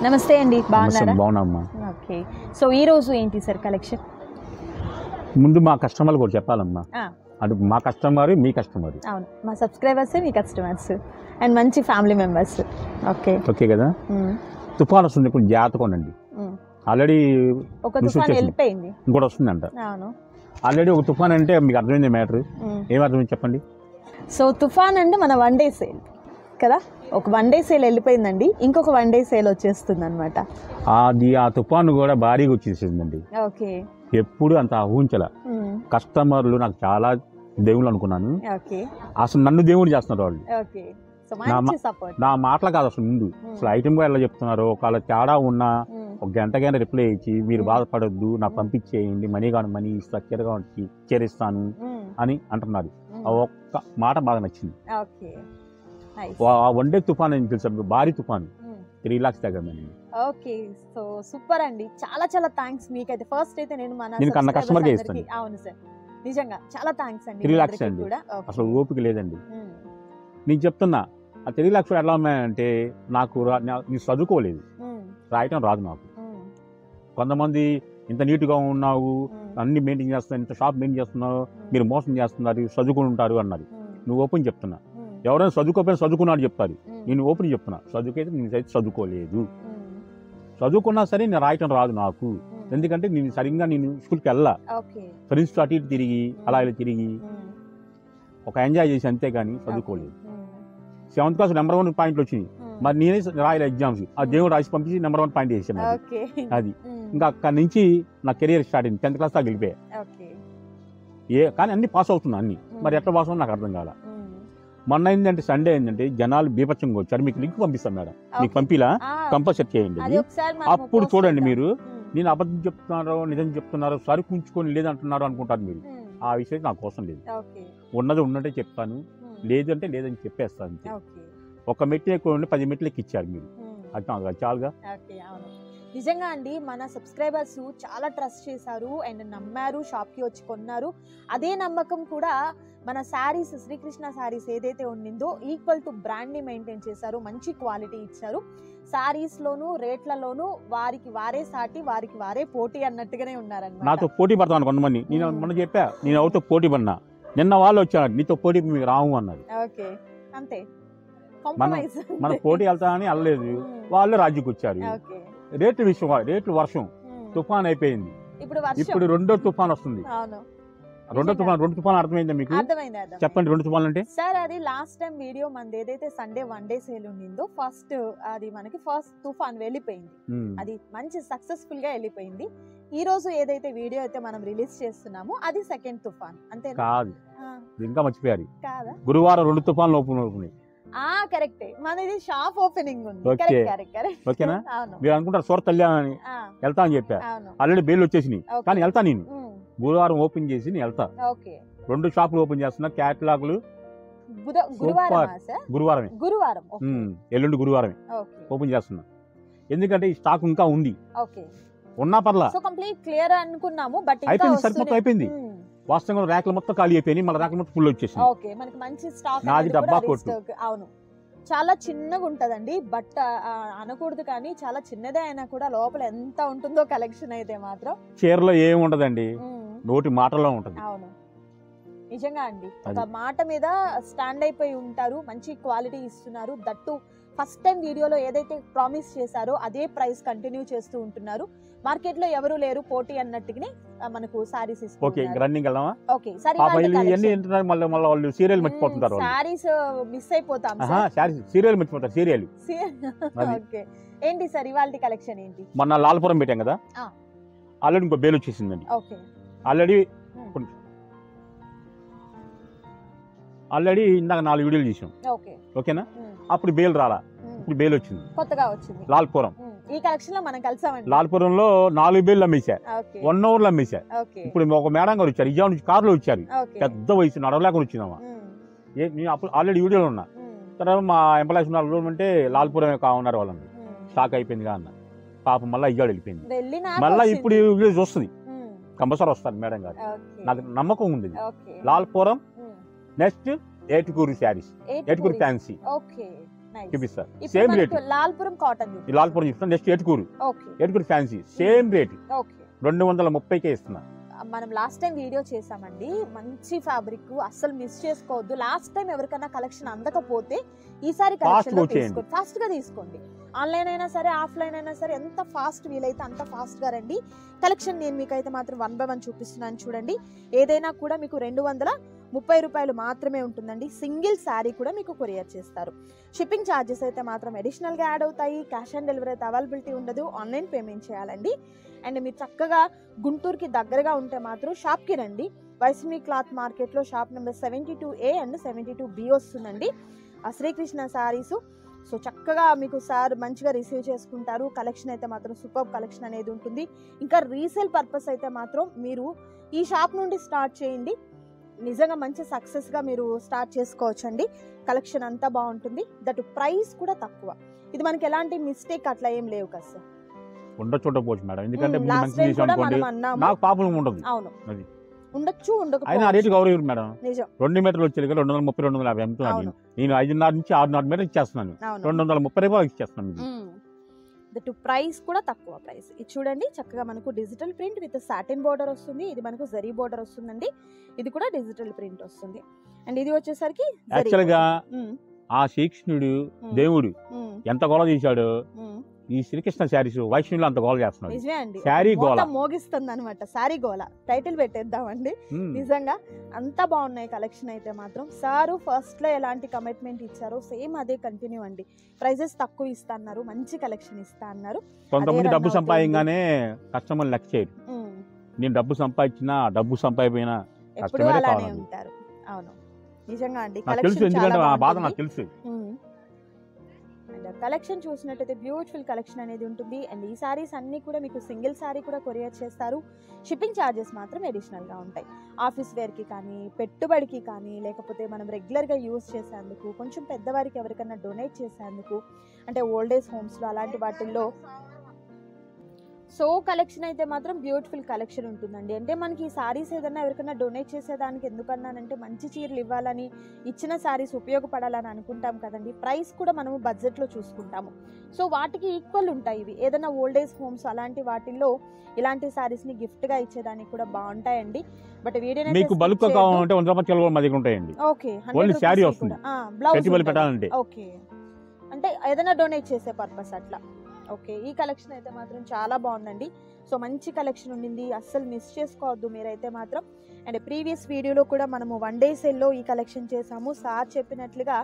నమస్తే అండి, బాగున్నారా? బాగున్నామ్మా. ఓకే, సో ఈ రోజు ఏంటి సార్ కలెక్షన్? ముందు మా కస్టమర్లు కూడా చెప్పాలమ్మా. అటు మా కస్టమర్, మీ కస్టమర్. అవును, మా సబ్స్క్రైబర్స్, మీ కస్టమర్స్ అండ్ మంచి ఫ్యామిలీ మెంబర్స్. ఓకే ఓకే కదా. తుఫాన్ వస్తుంది, ఇప్పుడు జాగ్రత్తగా ఉండండి. ఆల్రెడీ ఒక తుఫాన్ వెళ్ళిపోయింది, ఇంకోటి వస్తుందంట. అవును, ఆల్రెడీ ఒక తుఫాన్ అంటే మీకు అర్థమైంది మ్యాటర్. ఏం అర్థమైంది చెప్పండి. సో తుఫాన్ అంటే మన వన్ డే సేల్ కదా, ఒక వన్ డే సేల్ వెళ్ళిపోయిందండి, ఇంకొక వన్ డే సేల్ వచ్చేస్తుంది అనమాట. అది ఆ తుఫాను కూడా భారీగా వచ్చేసిందండి. ఓకే, ఎప్పుడు అంత ఊహించల. కస్టమర్లు నాకు చాలా దేవుళ్ళు అనుకున్నాను, అసలు నన్ను దేవుడు చేస్తున్నారు వాళ్ళు. నా మాటలు కాదు అసలు. ముందు అసలు ఐటమ్ కూడా ఎలా చెప్తున్నారు, ఒకవేళ తేడా ఉన్నా ఒక గంటకైనా రిప్లై ఇచ్చి మీరు బాధపడొద్దు, నాకు పంపించేయండి, మనీ కానీ మనీ ఇస్తా, చేరిస్తాను అని అంటున్నారు. ఆ ఒక్క మాట బాగా నచ్చింది. వన్ డే తుఫాన్ అని తెలుసా, భారీ తుఫాన్ 3 lakhs తగ్గండి. ఓకే, సో సూపర్ అండి, చాలా చాలా థ్యాంక్స్ మీకైతే. ఫస్ట్ అయితే నేను కన్న కస్టమర్కే ఇస్తాను. అవును సార్, నిజంగా చాలా థ్యాంక్స్ అండి. 3 lakhs అండి, అసలు ఓపిక లేదండి. నేను చెప్తున్నా, ఆ 3 lakhs ఎలా ఉన్నాయంటే నాకు నేను చదువుకోలేదు, రాయటం రాదు నాకు. కొంతమంది ఇంత నీట్గా ఉన్నావు, అన్ని మెయింటైన్ చేస్తున్నావు, ఇంత షాప్ మెయింటైన్ చేస్తున్నావు, మీరు మోసం చేస్తున్నారు, చదువుకుని ఉంటారు అన్నారు. నువ్వు ఓపెన్ చెప్తున్నా, ఎవరైనా చదువుకోకపోయినా చదువుకున్నాడు చెప్తారు. నేను ఓపెన్ చెప్తున్నా, చదువుకైతే నేనైతే చదువుకోలేదు. చదువుకున్నా సరే నేను రాయటం రాదు నాకు. ఎందుకంటే నేను సరిగ్గా నేను స్కూల్కి వెళ్ళా, ఫ్రెండ్స్ అటు ఇటు తిరిగి అలా ఇలా తిరిగి ఒక ఎంజాయ్ చేసి అంతేగాని చదువుకోలేదు. 7th class నెంబర్ 1 పాయింట్లు వచ్చినాయి, మరి నేనే రాయలే ఎగ్జామ్స్. ఆ దేవుడు రాసి పంపించి నెంబర్ 1 పాయింట్ చేసాను. అది ఇంకా అక్కడి నుంచి నా కెరియర్ స్టార్ట్ అయింది. 10th class దాకా వెళ్ళిపోయా. కానీ అన్ని పాస్ అవుతున్నా అన్ని, మరి ఎట్లా పాస్ అవుతుంది నాకు అర్థం కాల. మొన్న ఏంటంటే సండే ఏంటంటే జనాలు బీభత్సంగా వచ్చారు. మీకు లింక్ పంపిస్తాను మేడం, మీకు పంపిలా, కంపల్సరీ చేయండి. అప్పుడు చూడండి, మీరు నేను అబద్ధం చెప్తున్నారో నిజం చెప్తున్నారో సరుకుంచుకొని లేదంటున్నారు అనుకుంటారు మీరు. ఆ విషయం నాకు కోసం లేదు, ఉన్నది ఉన్నట్టే చెప్తాను, లేదంటే లేదని చెప్పేస్తాను. ఒక మెట్లు ఎక్కువ 10 మెట్లు ఎక్కిచ్చారు మీరు, అది చాలుగా. నిజంగా అండి, మన సబ్స్క్రైబర్స్ చాలా ట్రస్ట్ చేశారు అండ్ నమ్మారు, షాప్కి వచ్చి కొన్నారు. అదే నమ్మకం కూడా మన శారీస్, శ్రీకృష్ణ శారీస్ ఏదైతే ఉండిందో ఈక్వల్ టు బ్రాండ్ని మెయింటైన్ చేశారు, మంచి క్వాలిటీ ఇచ్చారు. శారీస్లోను రేట్లలోను వారికి వారే సాటి, వారికి వారే పోటీ అన్నట్టుగానే ఉన్నారన్నమాట. నాతో పోటీ పడతాను కొంతమంది. నేను మొన్న చెప్పా, నేను ఎవరితో పోటీ పడినా, నిన్న వాళ్ళు వచ్చారు నీతో పోటీ మీకు రావు అన్నారు. ఓకే, అంతే, మన పోటీ వెళ్తామని వెళ్ళలేదు, వాళ్ళు రాజ్యకి వచ్చారు. రేట్లు విషయం, రేట్లు వర్షం తుఫాన్ అయిపోయింది. ఇప్పుడు రెండో తుఫాన్ వస్తుంది. రెండు తుఫాన్ అర్థమైందా మీకు? చెప్పండి, 2 తుఫాన్లు అంటే. సార్ అది లాస్ట్ టైం వీడియో మనది ఏదైతే సండే వన్ డే సేల్ ఉండిందో, ఫస్ట్ అది మనకి ఫస్ట్ తుఫాన్ వెళ్ళిపోయింది, అది మంచి సక్సెస్ఫుల్ గా వెళ్ళిపోయింది. ఈ రోజు ఏదైతే వీడియో అయితే మనం రిలీజ్ చేస్తున్నామో అది సెకండ్ తుఫాన్, అంతే కాదు? ఇంకా మర్చిపోయారు, గురువారం 2 తుఫాన్లు ఓపెన్ అవుతున్నాయి. కరెక్టే, మనది షాప్ ఓపెనింగ్ ఉంది. ఓకేనా? మీరు అనుకుంటారు సూరత్ కళ్యాణ్ వెళ్తా అని చెప్పా, ఆల్రెడీ బెయిల్ వచ్చేసినాయి, కానీ వెళ్తా నేను గురువారం ఓపెన్ చేసి నేను వెళ్తా. 2 షాపులు ఓపెన్ చేస్తున్నా, క్యాటలాగులు గురువారమే, ఎల్లుండి గురువారమే ఓపెన్ చేస్తున్నా. ఎందుకంటే ఈ స్టాక్ ఇంకా ఉంది, ఉన్నా పర్లా క్లియర్ అనుకున్నాము, బట్ అయిపోయింది, సరిపోతుంది, అయిపోయింది. వాస్తవంగా ర్యాక్లు మొత్తం ఖాళీ అయిపోయినాయి, మన ర్యాక్లు మొత్తం ఫుల్ వచ్చేసి నాది డబ్బా కొట్టు. అవును, చాలా చిన్నగా ఉంటదండి, బట్ అనకూడదు కానీ చాలా చిన్నదే అయినా కూడా లోపల ఎంత ఉంటుందో కలెక్షన్ అయితే మాత్రం. చీరలో ఏమి ఉండదండి, నోటి మాటలో ఉంటది. అవును, నిజంగా అండి, ఒక మాట మీద స్టాండ్ అయిపోయి ఉంటారు, మంచి క్వాలిటీ ఇస్తున్నారు. దట్టు ఫస్ట్ టైం వీడియోలో ఏదైతే ప్రామిస్ చేశారో అదే ప్రైస్ కంటిన్యూ చేస్తూ ఉంటున్నారు. మార్కెట్ లో ఎవరు లేరు పోటీ అన్నట్టుగానే మనకు సారీస్ సీరియల్ మర్చిపోతుంటారు, సారీస్ మిస్ అయిపోతాం, సీరియల్ మర్చిపోతారు. సీరియల్ ఏంటి సార్ ఇవాళ కలెక్షన్ ఏంటి? మొన్న లాల్పురం పెట్టాం కదా, ఆల్రెడీ ఇంకో బేల్ వచ్చేసిందండి. ఆల్రెడీ ఇందాక 4 వీడియోలు చేసాం, ఓకేనా? అప్పుడు బేల్ రాలా, ఇప్పుడు బేల్ వచ్చింది, కొత్తగా వచ్చింది లాల్పురం. ఈ కలెక్షన్ లో మనం కలిసామండి. లాల్పురంలో 4 బేళ్ళు అమ్మేశా, 1 hour లో అమ్మేశా. ఇప్పుడు ఒక మేడం గారు వచ్చారు, ఇజా నుంచి కారులో వచ్చారు, పెద్ద వయసు, నడవలేకుండా వచ్చిందమ్మా. నేను ఆల్రెడీ వీడియోలో ఉన్నా. తర్వాత మా ఎంప్లాయీస్ అంటే లాల్పురమే కావున్నారు వాళ్ళని, స్టాక్ అయిపోయిందిగా అన్న. పాపం మళ్ళీ ఇజాడు వెళ్ళిపోయింది. మళ్ళీ ఇప్పుడు వీడియోస్ వస్తుంది, కంపల్సరీ వస్తారు మేడం గారు, నాకు నమ్మకం ఉంది. Lalpuram next Etukuru saris, Etukuru fancy. చూపిస్తా. Same rate. లాల్పురం కాటన్ ఈ లాల్పురం ఇస్తాను. Next Etukuru. Okay, Etukuru fancy same rate. Okay, 230కే ఇస్తున్నా. మనం లాస్ట్ టైం వీడియో చేసామండి, మంచి ఫ్యాబ్రిక్, అస్సలు మిస్ చేసుకోవద్దు. లాస్ట్ టైం ఎవరికైనా కలెక్షన్ అందకపోతే ఈసారి కలెక్షన్ ఫాస్ట్ గా తీసుకోండి. ఆన్లైన్ అయినా సరే ఆఫ్లైన్ అయినా సరే ఎంత ఫాస్ట్ వీలైతే అంత ఫాస్ట్ గా రండి. కలెక్షన్ నేను మీకైతే మాత్రం 1 by 1 చూపిస్తున్నాను చూడండి. ఏదైనా కూడా మీకు 230 రూపాయలు మాత్రమే ఉంటుందండి. సింగిల్ శారీ కూడా మీకు కొరియర్ చేస్తారు. షిప్పింగ్ ఛార్జెస్ అయితే మాత్రం అడిషనల్ గా యాడ్ అవుతాయి. క్యాష్ ఆన్ డెలివరీ అయితే అవైలబిలిటీ ఉండదు, ఆన్లైన్ పేమెంట్ చేయాలండి. అండ్ మీరు చక్కగా గుంటూరుకి దగ్గరగా ఉంటే మాత్రం షాప్కి రండి. వైష్ణవి క్లాత్ మార్కెట్లో shop number 72A and 72B వస్తుందండి. శ్రీకృష్ణ శారీస్. సో చక్కగా మీకు సార్ మంచిగా రిసీవ్ చేసుకుంటారు. కలెక్షన్ అయితే మాత్రం సూపర్ కలెక్షన్ అనేది ఉంటుంది. ఇంకా రీసేల్ పర్పస్ అయితే మాత్రం మీరు ఈ షాప్ నుండి స్టార్ట్ చేయండి. నిజంగా మంచి సక్సెస్గా మీరు స్టార్ట్ చేసుకోవచ్చండి. కలెక్షన్ అంతా బాగుంటుంది. దట్ ప్రైస్ కూడా తక్కువ. ఇది మనకి ఎలాంటి మిస్టేక్ అట్లా ఏం లేవు కదా సార్. ఉండొచ్చు మేడం, ఎందుకంటే నాకు ప్రాబ్లం ఉండదు. అవును, ఉండొచ్చు, అయినా రేటు గౌరవ మేడం. 2 మీటర్లు వచ్చేది 230 250 అమ్ముతున్నాను. నేను 5.5 నుంచి 6.5 మీటర్లు ఇచ్చేస్తున్నాను. 230 రూపాయలు ఇచ్చేస్తున్నాను. దట్ ప్రైస్ కూడా తక్కువ ప్రైస్. ఇది చూడండి, చక్కగా మనకు digital print with satin border వస్తుంది. ఇది మనకు జరీ బోర్డర్ వస్తుందండి. ఇది కూడా డిజిటల్ ప్రింట్ వస్తుంది. అండ్ ఇది వచ్చేసరికి యాక్చువల్ గా ఆ శ్రీకృష్ణుడు దేవుడు ఎంత గోల తీశాడు. ఈ శ్రీకృష్ణ శారీస్ వైష్ణవులు అంత గోల చేస్తున్నాడు. నిజమే అండి, శారీ గోల మోగిస్తుంది అనమాట. శారీ గోల టైటిల్ పెట్టేద్దామండి. నిజంగా అంతా బాగున్నాయి కలెక్షన్ అయితే మాత్రం. సారు ఫస్ట్ లో ఎలాంటి కమిట్మెంట్ ఇచ్చారో సేమ్ అదే కంటిన్యూ అండి. ప్రైజెస్ తక్కువ ఇస్తా అన్నారు, మంచి కలెక్షన్ ఇస్తా అన్నారు. కొంతమంది డబ్బు సంపాదించగానే కస్టమర్ లెక్క చేయరు. నేను డబ్బు సంపాదించినా డబ్బు సంపాదిపోయినా ఎప్పుడు అలానే ఉంటారు. అవును, నిజంగా అండి. తెలుసు, ఎందుకంటే ఆ బాధ నాకు తెలుసు. కలెక్షన్ చూసినట్టయితే బ్యూటిఫుల్ కలెక్షన్ అనేది ఉంటుంది. అండ్ ఈ సారీస్ అన్ని కూడా మీకు సింగిల్ సారీ కూడా కొరియర్ చేస్తారు. షిప్పింగ్ ఛార్జెస్ మాత్రం అడిషనల్ గా ఉంటాయి. ఆఫీస్ వేర్ కి కానీ, పెట్టుబడికి కానీ, లేకపోతే మనం రెగ్యులర్ గా యూజ్ చేసేందుకు, కొంచెం పెద్దవారికి ఎవరికైనా డొనేట్ చేసేందుకు, అంటే ఓల్డ్ ఏజ్ హోమ్స్ లో అలాంటి వాటిల్లో. సో కలెక్షన్ అయితే మాత్రం బ్యూటిఫుల్ కలెక్షన్ ఉంటుందండి. అంటే మనకి ఈ సారీస్ ఏదైనా ఎవరికైనా డొనేట్ చేసేదానికి ఎందుకన్నానంటే మంచి చీరలు ఇవ్వాలని, ఇచ్చిన సారీస్ ఉపయోగపడాలని అనుకుంటాం కదండి. ప్రైస్ కూడా మనము బడ్జెట్లో చూసుకుంటాము. సో వాటికి ఈక్వల్ ఉంటాయి ఇవి. ఏదైనా ఓల్డ్ ఏజ్ హోమ్స్ అలాంటి వాటిల్లో ఇలాంటి సారీస్ని గిఫ్ట్గా ఇచ్చేదానికి కూడా బాగుంటాయండి. బట్ వీడియో మీకు బల్క్ కావాలంటే 100 రూపాయలు మా దగ్గర ఉంటాయండి. ఓకే, శారీ వస్తుంది, బ్లౌజ్ పెట్టాలంటే. ఓకే, అంటే ఏదైనా డొనేట్ చేసే పర్పస్ అట్లా. ఓకే, ఈ కలెక్షన్ అయితే మాత్రం చాలా బాగుందండి. సో మంచి కలెక్షన్ ఉండింది, అస్సలు మిస్ చేసుకోవద్దు మీరైతే మాత్రం. అండ్ ప్రీవియస్ వీడియోలో కూడా మనము 1 day సేల్లో ఈ కలెక్షన్ చేసాము. సార్ చెప్పినట్లుగా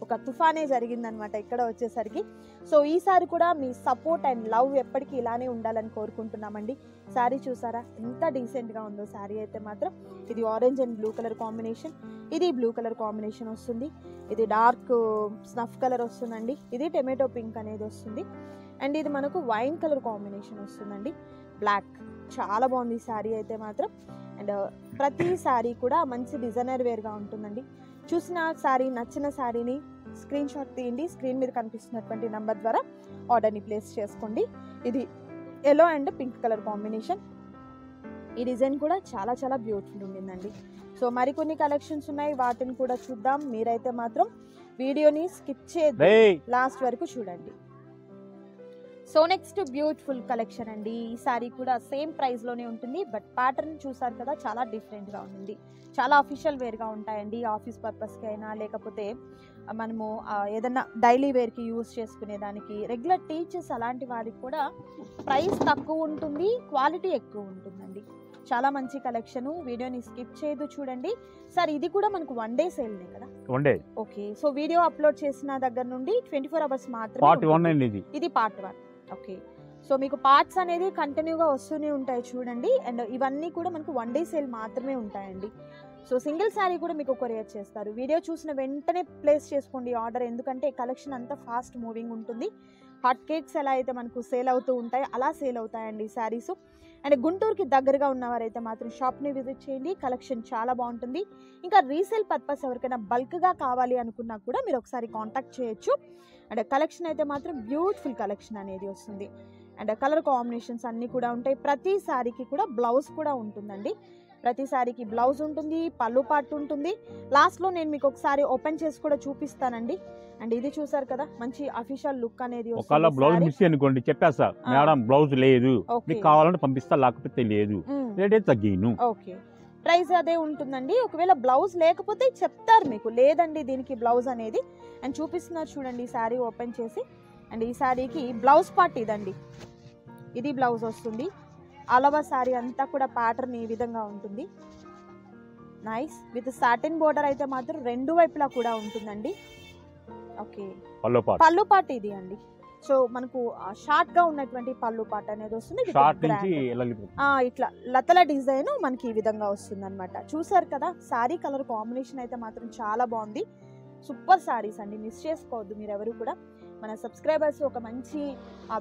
ఒక తుఫానే జరిగిందనమాట ఇక్కడ వచ్చేసరికి. సో ఈసారి కూడా మీ సపోర్ట్ అండ్ లవ్ ఎప్పటికీ ఇలానే ఉండాలని కోరుకుంటున్నామండి. శారీ చూసారా ఎంత డీసెంట్గా ఉందో శారీ అయితే మాత్రం. ఇది orange and blue colour combination, ఇది బ్లూ కలర్ కాంబినేషన్ వస్తుంది, ఇది డార్క్ స్నఫ్ కలర్ వస్తుందండి, ఇది టొమాటో పింక్ అనేది వస్తుంది. అండ్ ఇది మనకు వైన్ కలర్ కాంబినేషన్ వస్తుందండి, బ్లాక్. చాలా బాగుంది ఈ శారీ అయితే మాత్రం. అండ్ ప్రతి శారీ కూడా మంచి డిజైనర్ వేర్గా ఉంటుందండి. చూసిన శారీ, నచ్చిన శారీని స్క్రీన్ షాట్ తీయండి. స్క్రీన్ మీద కనిపిస్తున్నటువంటి నెంబర్ ద్వారా ఆర్డర్ని ప్లేస్ చేసుకోండి. ఇది yellow and pink colour combination. ఈ డిజైన్ కూడా చాలా చాలా బ్యూటిఫుల్ ఉండిందండి. సో మరికొన్ని కలెక్షన్స్ ఉన్నాయి, వాటిని కూడా చూద్దాం. మీరైతే మాత్రం వీడియోని స్కిప్ చేయద్దు, లాస్ట్ వరకు చూడండి. సో నెక్స్ట్ బ్యూటిఫుల్ కలెక్షన్ అండి. ఈ సారీ కూడా సేమ్ ప్రైస్లోనే ఉంటుంది. బట్ ప్యాటర్న్ చూసారు కదా, చాలా డిఫరెంట్గా ఉంది. చాలా అఫీషియల్ వేర్గా ఉంటాయండి. ఆఫీస్ పర్పస్కి అయినా, లేకపోతే మనము ఏదన్నా డైలీ వేర్కి యూజ్ చేసుకునేదానికి, రెగ్యులర్ టీచర్స్ అలాంటి వారికి కూడా ప్రైస్ తక్కువ ఉంటుంది, క్వాలిటీ ఎక్కువ ఉంటుందండి. చాలా మంచి కలెక్షన్. వీడియోని స్కిప్ చేయదు, చూడండి. సార్ ఇది కూడా మనకు 1 day సేల్నే కదా? 1 day. Okay, so video upload చేసిన దగ్గర నుండి 24 hours మాత్రమే. ఇది పార్ట్ 1. ఓకే, సో మీకు పార్ట్స్ అనేది కంటిన్యూగా వస్తూనే ఉంటాయి చూడండి. అండ్ ఇవన్నీ కూడా మనకు 1 day సేల్ మాత్రమే ఉంటాయండి. సో సింగిల్ శారీ కూడా మీకు కొరియర్ చేస్తారు. వీడియో చూసిన వెంటనే ప్లేస్ చేసుకోండి ఆర్డర్, ఎందుకంటే కలెక్షన్ అంతా ఫాస్ట్ మూవింగ్ ఉంటుంది. హాట్ కేక్స్ ఎలా అయితే మనకు సేల్ అవుతూ ఉంటాయి అలా సేల్ అవుతాయండి శారీస్. అండ్ గుంటూరుకి దగ్గరగా ఉన్నవారైతే మాత్రం షాప్ని విజిట్ చేయండి, కలెక్షన్ చాలా బాగుంటుంది. ఇంకా రీసేల్ పర్పస్ ఎవరికైనా బల్క్గా కావాలి అనుకున్నా కూడా మీరు ఒకసారి కాంటాక్ట్ చేయొచ్చు. అండ్ కలెక్షన్ అయితే మాత్రం బ్యూటిఫుల్ కలెక్షన్ అనేది వస్తుంది. అండ్ కలర్ కాంబినేషన్స్ అన్నీ కూడా ఉంటాయి. ప్రతి శారీకి కూడా బ్లౌజ్ కూడా ఉంటుందండి. ప్రతి సారీకి బ్లౌజ్ ఉంటుంది, పళ్ళు పార్ట్ ఉంటుంది. లాస్ట్లో నేను మీకు ఒకసారి ఓపెన్ చేసి కూడా చూపిస్తానండి. అండ్ ఇది చూసారు కదా, మంచి అఫీషియల్ లుక్ అనేది ఒకవేళ బ్లౌజ్ మిస్ అనుకోండి చెప్పేస్తా, మేడం బ్లౌజ్ లేదు, మీకు కావాలంటే పంపిస్తా, లేకపోతే లేదు, రేట్ అయితే తగ్గిను. ఓకే, ప్రైస్ అదే ఉంటుందండి. ఒకవేళ బ్లౌజ్ లేకపోతే చెప్తారు మీకు, లేదండి దీనికి బ్లౌజ్ అనేది. అండ్ చూపిస్తున్నారు చూడండి ఈ శారీ ఓపెన్ చేసి. అండ్ ఈ శారీకి బ్లౌజ్ పార్ట్ ఇదండి, ఇది బ్లౌజ్ వస్తుంది. అలవా శారీ అంతా కూడా ప్యాటర్న్ ఈ విధంగా ఉంటుంది. నైస్, విత్ సాటిన్ బోర్డర్ అయితే మాత్రం రెండు వైపులా కూడా ఉంటుందండి. ఓకే, పళ్ళు పార్ట్ ఇది అండి. సో మనకు షార్ట్ గా ఉన్నటువంటి పళ్ళు పార్ట్ అనేది వస్తుంది. ఇట్లా లతల డిజైన్ మనకి ఈ విధంగా వస్తుంది అనమాట. చూసారు కదా, శారీ కలర్ కాంబినేషన్ అయితే మాత్రం చాలా బాగుంది. సూపర్ శారీస్ అండి, మిస్ చేసుకోవద్దు మీరు ఎవరు కూడా. మన సబ్స్క్రైబర్స్ ఒక మంచి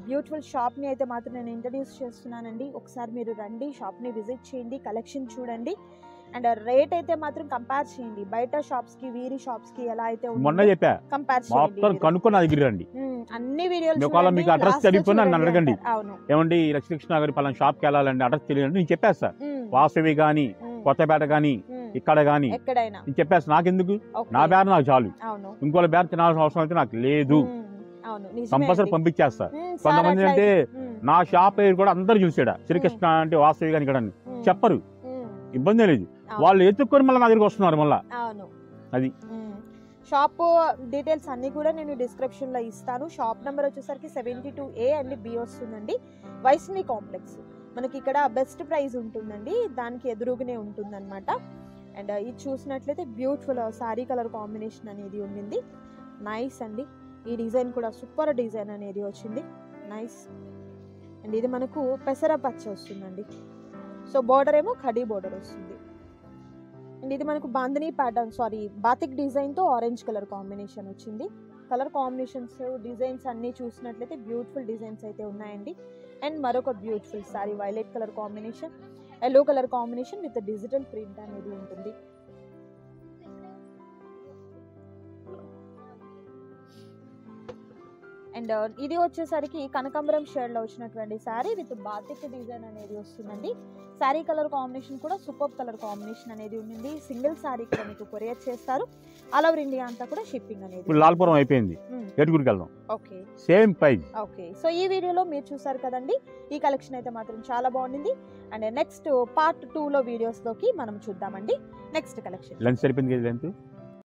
బ్యూటిఫుల్ షాప్ని అయితే మాత్రం నేను ఇంట్రడ్యూస్ చేస్తున్నానండి. ఒకసారి మీరు రండి, షాప్ని విజిట్ చేయండి, కలెక్షన్ చూడండి. అండ్ రేట్ అయితే మాత్రం కంపేర్ చేయండి బయట షాప్స్ కి, వీరి షాప్స్ కి ఎలా అయితే మొన్న చెప్పా, కంపేర్ చేయండి. కనుక్కొని దగ్గర రండి, అన్ని వీడియోలు మీకు అడ్రస్ తెలియకపోయినా నన్ను అడగండి. ఏమండి లక్ష్మీకృష్ణ గారి పలానా షాప్ కి వెళ్ళాలండి, అడ్రస్ తెలియదు నేను చెప్పేస్తా. వాసవి గాని, కొత్తపేట గాని, ఇక్కడ గాని ఎక్కడైనా నేను చెప్పేస్తా. నాకెందుకు, నా బ్యార్ నాకు చాలు, ఇంకోళ్ళ బ్యార్ తినాల్సిన అవసరం అయితే నాకు లేదు. కంపల్సరీ పంపించేస్తా. కొంతమంది అంటే నా షాప్ పేరు కూడా అందరు చూసాడా, శ్రీకృష్ణ అంటే వాసవి గాని ఇక్కడ చెప్పరు, ఇబ్బంది లేదు. వాళ్ళు ఎత్తుక్కొని మళ్ళీ నా దగ్గరికి వస్తున్నారు మళ్ళీ. అది షాప్ డీటెయిల్స్ అన్ని కూడా నేను డిస్క్రిప్షన్ లో ఇస్తాను. షాప్ నెంబర్ వచ్చేసరికి 72A అండ్ B వస్తుందండి. వైష్ణవి కాంప్లెక్స్ మనకి ఇక్కడ బెస్ట్ ప్రైస్ ఉంటుందండి, దానికి ఎదురుగానే ఉంటుంది అనమాట. అండ్ ఇది చూసినట్లయితే బ్యూటిఫుల్ సారీ కలర్ కాంబినేషన్ అనేది ఉండింది. నైస్ అండి, ఈ డిజైన్ కూడా సూపర్ డిజైన్ అనేది వచ్చింది. నైస్. అండ్ ఇది మనకు పెసర పచ్చ వస్తుందండి. సో బోర్డర్ ఏమో ఖడీ బోర్డర్ వస్తుంది. అండ్ ఇది మనకు బాంధనీ ప్యాటర్న్, బాతిక్ డిజైన్తో ఆరెంజ్ కలర్ కాంబినేషన్ వచ్చింది. కలర్ కాంబినేషన్స్, డిజైన్స్ అన్నీ చూసినట్లయితే బ్యూటిఫుల్ డిజైన్స్ అయితే ఉన్నాయండి. అండ్ మరొక beautiful sorry violet colour combination, yellow colour combination with digital print అనేది ఉంటుంది. అండ్ ఇది వచ్చేసరికి కనకాంబరం షేడ్ లో వచ్చినటువంటి శారీ విత్ బాతిక్ డిజైన్ అనేది వస్తుందండి. శారీ కలర్ కాంబినేషన్ కూడా సూపర్ కలర్ కాంబినేషన్ అనేది ఉంది. సింగిల్ శారీ కూడా మీకు కొరియర్ చేస్తారు. ఆల్ ఓవర్ ఇండియా అంతా కూడా షిప్పింగ్ అనేది. లాల్పురం అయిపోయింది, ఏటుగురికి వెళ్దాం. Okay, same price. Okay, so ఈ వీడియోలో మీరు చూసారు కదండి, ఈ కలెక్షన్ అయితే మాత్రం చాలా బాగుంది. అండ్ నెక్స్ట్ పార్ట్ 2 లో వీడియోస్ లోకి మనం చూద్దామండి నెక్స్ట్ కలెక్షన్. లెంత్ సరిపోయింది.